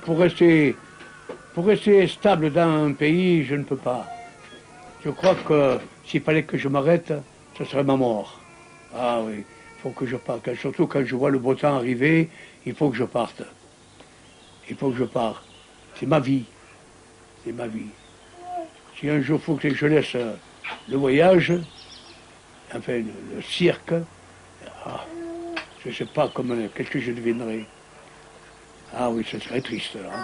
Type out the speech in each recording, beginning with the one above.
pour rester stable dans un pays, je ne peux pas. Je crois que s'il fallait que je m'arrête, ce serait ma mort. Ah oui, il faut que je parte. Surtout quand je vois le beau temps arriver, il faut que je parte. Il faut que je parte. C'est ma vie. C'est ma vie. Si un jour il faut que je laisse le voyage, enfin le cirque, je ne sais pas qu'est-ce que je deviendrai. Ah oui, ce serait triste. Hein.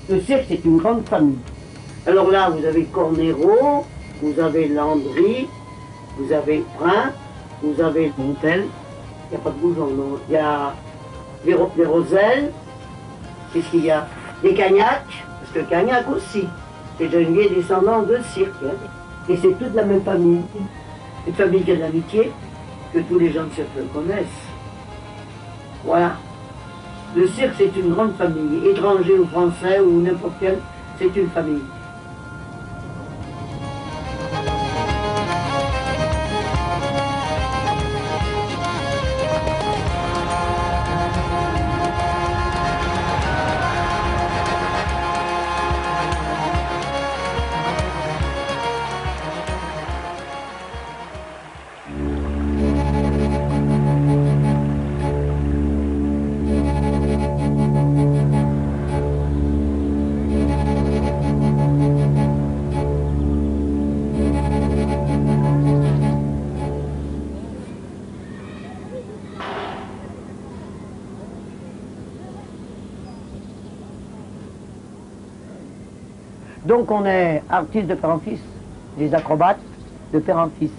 Le cirque, c'est une grande famille. Alors là, vous avez Cornero, vous avez Landry, vous avez Prin, vous avez Montel. Il n'y a pas de bougeon, non. Il y a les Roselles. Qu'est-ce qu'il y a? Les Cagnac, parce que Cagnac aussi. C'est un vieil descendant de cirque. Hein. Et c'est toute la même famille. Une famille qui a de l'amitié, que tous les gens de cirque connaissent. Voilà. Le cirque, c'est une grande famille, étranger ou français ou n'importe quel, c'est une famille. Donc on est artistes de père en fils, des acrobates de père en fils.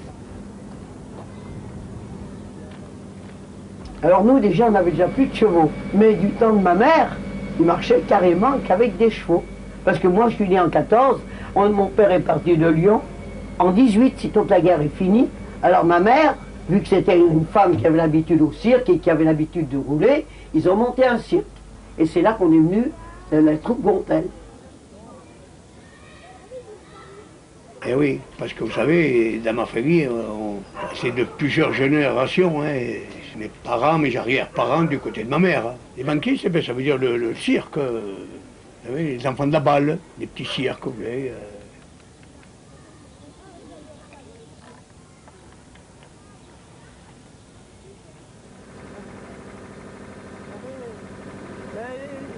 Alors nous déjà on n'avait déjà plus de chevaux, mais du temps de ma mère, il marchait carrément qu'avec des chevaux. Parce que moi je suis né en 14, mon père est parti de Lyon, en 18, sitôt que la guerre est finie, alors ma mère, vu que c'était une femme qui avait l'habitude au cirque et qui avait l'habitude de rouler, ils ont monté un cirque. Et c'est là qu'on est venu, la troupe Gontel. Eh oui, parce que vous savez, dans ma famille, c'est de plusieurs générations. Hein, c'est mes parents, mes arrière-parents du côté de ma mère. Hein. Les banquistes, ça veut dire le cirque, vous savez, les enfants de la balle, les petits cirques, vous voyez.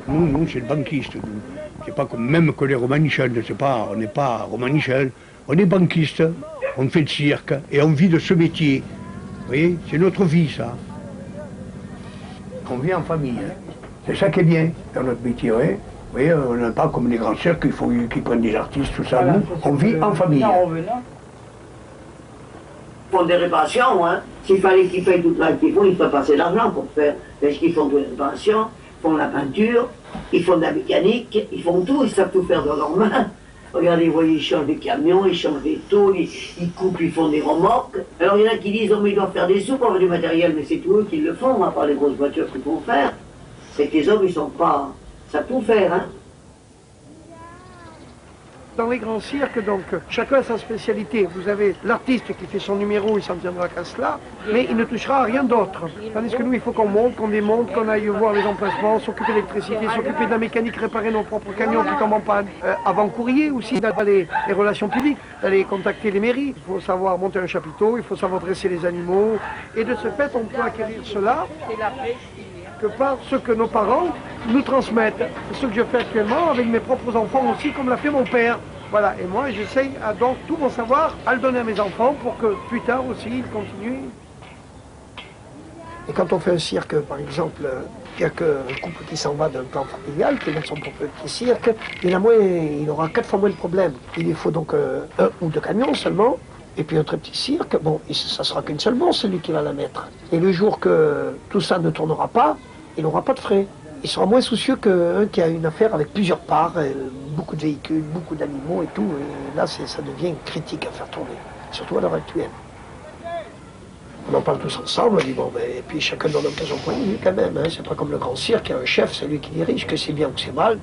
Nous, c'est le banquiste. C'est pas comme, même que les Romanichels, on n'est pas Romanichels. On est banquiste, on fait le cirque et on vit de ce métier. Vous voyez, c'est notre vie, ça. On vit en famille. Hein. C'est ça qui est bien dans notre métier. Ouais. Vous voyez, on n'est pas comme les grands cirques qui prennent des artistes, tout ça. Voilà, nous, on vit en famille. Ils font des réparations. Hein. S'il fallait qu'ils fassent toute la qu'ils font, il faut passer l'argent pour faire. Parce qu'ils font des réparations, ils font la peinture, ils font de la mécanique, ils font tout, ils savent tout faire de leurs mains. Regardez, vous voyez, ils changent des camions, ils changent des taux, ils coupent, ils font des remorques. Alors il y en a qui disent, oh mais ils doivent faire des sous pour avoir du matériel, mais c'est tout eux qui le font, à part les grosses voitures qu'ils font faire. C'est que les hommes, ils sont pas... ça tout faire, hein. Dans les grands cirques, donc, chacun a sa spécialité. Vous avez l'artiste qui fait son numéro, il s'en tiendra qu'à cela, mais il ne touchera à rien d'autre. Tandis que nous, il faut qu'on monte, qu'on démonte, qu'on aille voir les emplacements, s'occuper de l'électricité, s'occuper de la mécanique, réparer nos propres camions qui tombent en panne. Avant-courrier aussi, dans les relations publiques, d'aller contacter les mairies. Il faut savoir monter un chapiteau, il faut savoir dresser les animaux. Et de ce fait, on peut acquérir cela que par ce que nos parents nous transmettent. C'est ce que je fais actuellement avec mes propres enfants aussi, comme l'a fait mon père. Voilà, et moi j'essaye donc tout mon savoir à le donner à mes enfants pour que plus tard aussi ils continuent. Et quand on fait un cirque, par exemple, il n'y a qu'un couple qui s'en va d'un plan familial, qui monte son propre petit cirque, il aura 4 fois moins de problèmes. Il lui faut donc 1 ou 2 camions seulement, et puis un très petit cirque, bon, ça sera qu'une seule bourse, celui qui va la mettre. Et le jour que tout ça ne tournera pas, il n'aura pas de frais. Il sera moins soucieux qu'un qui a une affaire avec plusieurs parts, beaucoup de véhicules, beaucoup d'animaux et tout. Et là, ça devient critique à faire tourner, surtout à l'heure actuelle. On en parle tous ensemble, on dit bon, et puis chacun donne un peu son point de vue quand même. Hein. C'est pas comme le grand cirque, il y a un chef, c'est lui qui dirige, que c'est bien ou que c'est mal.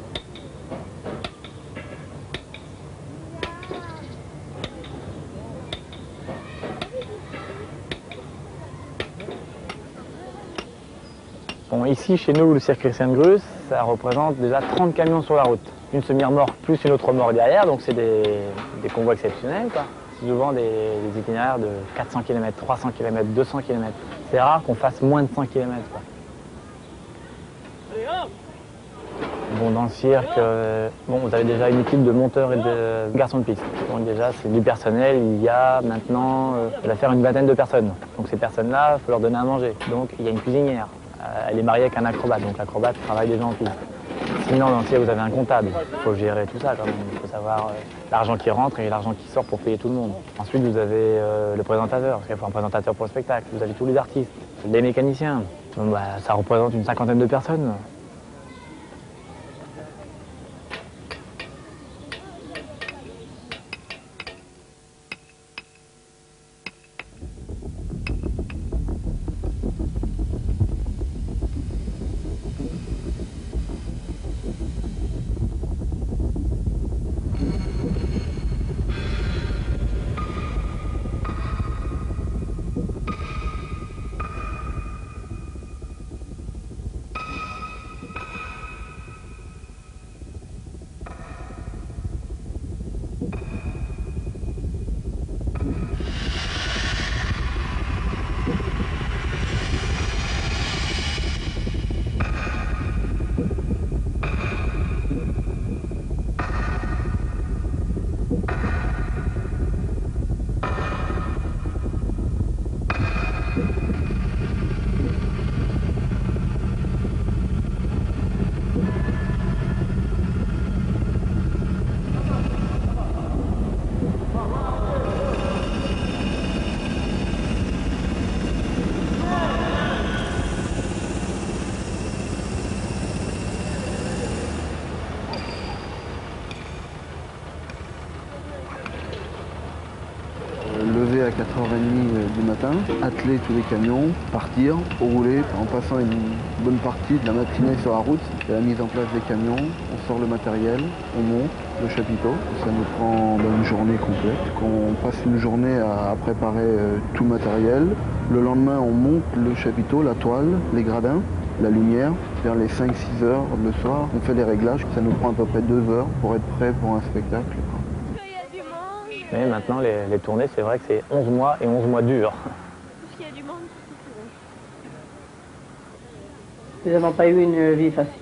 Bon, ici, chez nous, le cirque Christiane-Grus, ça représente déjà 30 camions sur la route. Une semi-remorque plus une autre remorque derrière, donc c'est des convois exceptionnels, quoi. C'est souvent des itinéraires de 400 km, 300 km, 200 km. C'est rare qu'on fasse moins de 100 km, quoi. Bon, dans le cirque, vous avez déjà une équipe de monteurs et de garçons de piste. Donc déjà, c'est du personnel. Il y a maintenant, ça va faire une vingtaine de personnes. Donc ces personnes-là, il faut leur donner à manger. Donc il y a une cuisinière. Elle est mariée avec un acrobate, donc l'acrobate travaille déjà en piste. Sinon, dans le cirque, vous avez un comptable. Il faut gérer tout ça quand même. Il faut savoir l'argent qui rentre et l'argent qui sort pour payer tout le monde. Ensuite, vous avez le présentateur, parce qu'il faut un présentateur pour le spectacle. Vous avez tous les artistes, les mécaniciens. Donc, ça représente une 50aine de personnes. Lever à 4h30 du matin, atteler tous les camions, partir, rouler en passant une bonne partie de la matinée sur la route. C'est la mise en place des camions, on sort le matériel, on monte le chapiteau. Ça nous prend une journée complète. On passe une journée à préparer tout le matériel. Le lendemain, on monte le chapiteau, la toile, les gradins, la lumière. Vers les 5-6 heures le soir, on fait les réglages. Ça nous prend à peu près 2 heures pour être prêt pour un spectacle. Mais maintenant, les tournées, c'est vrai que c'est 11 mois et 11 mois durs. Il y a du monde. Nous n'avons pas eu une vie facile.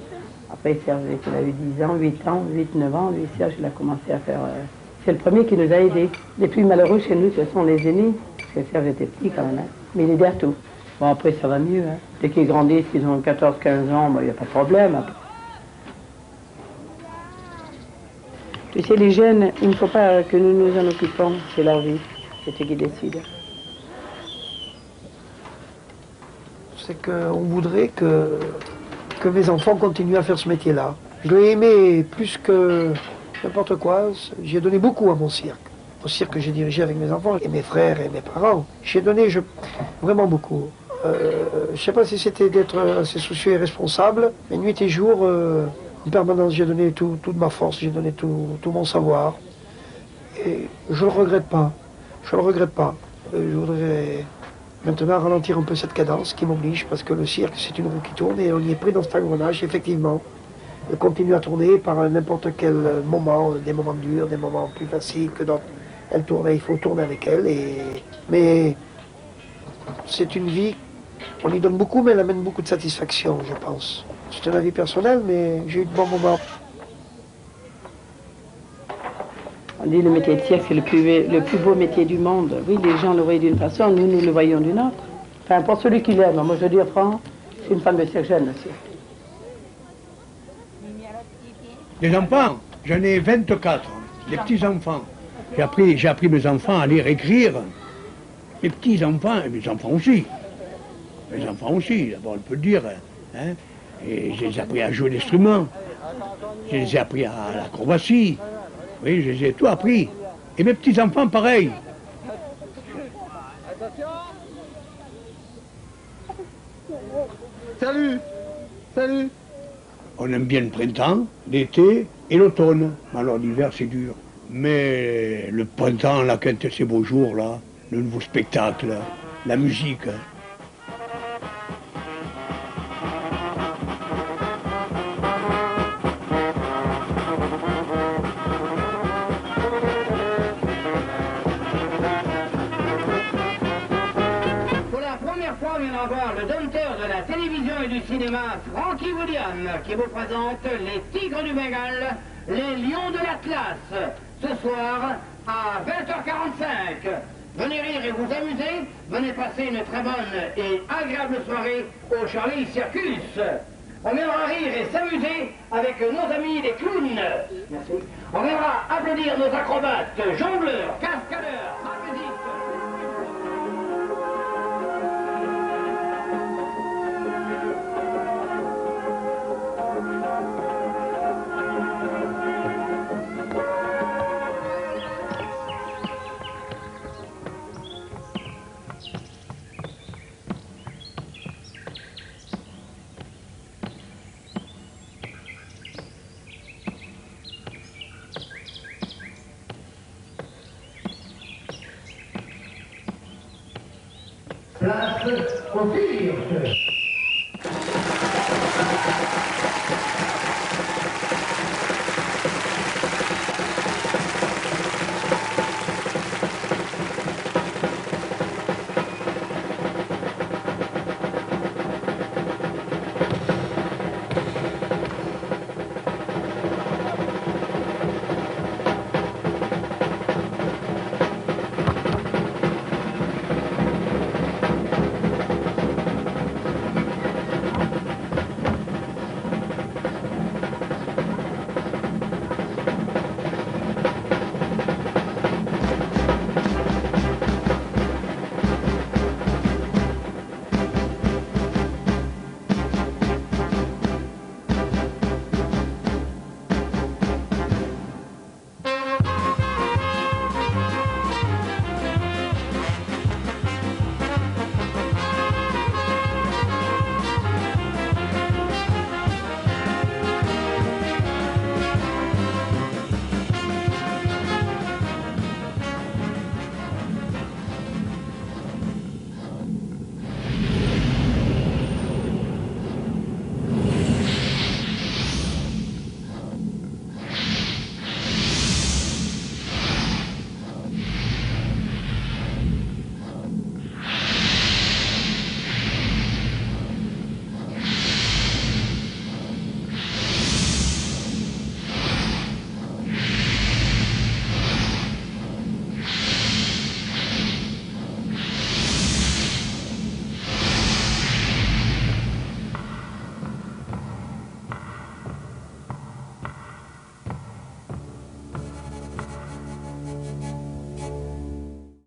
Après, Serge, il a eu 10 ans, 8 ans, 8, 9 ans. Lui, Serge, il a commencé à faire... C'est le premier qui nous a aidés. Les plus malheureux chez nous, ce sont les aînés. Parce que Serge était petit quand même. Hein. Mais il aidait à tout. Bon, après, ça va mieux. Hein. Dès qu'ils grandissent, qu'ils ont 14, 15 ans, il n'y a pas de problème. Après. Tu sais, les jeunes, il ne faut pas que nous nous en occupons, c'est leur vie, c'est eux qui décident. C'est qu'on voudrait que mes enfants continuent à faire ce métier-là. Je l'ai aimé plus que n'importe quoi. J'ai donné beaucoup à mon cirque. Au cirque que j'ai dirigé avec mes enfants et mes frères et mes parents. J'ai donné vraiment beaucoup. Je ne sais pas si c'était d'être assez soucieux et responsable, mais nuit et jour... En permanence, j'ai donné toute ma force, j'ai donné tout mon savoir. Et je ne le regrette pas. Je ne le regrette pas. Je voudrais maintenant ralentir un peu cette cadence qui m'oblige, parce que le cirque, c'est une roue qui tourne et on y est pris dans cet engrenage, effectivement. Elle continue à tourner par n'importe quel moment, des moments durs, des moments plus faciles que d'autres. Elle tourne et il faut tourner avec elle. Mais c'est une vie, on y donne beaucoup, mais elle amène beaucoup de satisfaction, je pense. C'est un avis personnel, mais j'ai eu de bons moments. On dit le métier de cirque, c'est le plus beau métier du monde. Oui, les gens le voyaient d'une façon, nous le voyons d'une autre. Enfin, pour celui qui l'aime, moi je veux dire, Franck, c'est une femme de cirque, j'aime le cirque. Les enfants, j'en ai 24, les petits-enfants. J'ai appris mes enfants à lire, écrire. Les petits-enfants, et mes enfants aussi. Mes enfants aussi, d'abord on peut le dire. Hein. Et je les ai appris à jouer l'instrument. Je les ai appris à l'acrobatie. Oui, je les ai tout appris. Et mes petits-enfants, pareil. Salut! Salut! On aime bien le printemps, l'été et l'automne. Alors l'hiver, c'est dur. Mais le printemps, là, quand ces beaux jours, là, le nouveau spectacle, la musique. Pour la première fois, on vient d'avoir le dompteur de la télévision et du cinéma, Frankie Williams, qui vous présente les Tigres du Bengale, les Lions de l'Atlas, ce soir à 20h45. Venez rire et vous amuser, venez passer une très bonne et agréable soirée au Charlie Circus. On viendra rire et s'amuser avec nos amis les clowns. Merci. On viendra applaudir nos acrobates, jongleurs, cascadeurs, trapézistes. Place au cirque.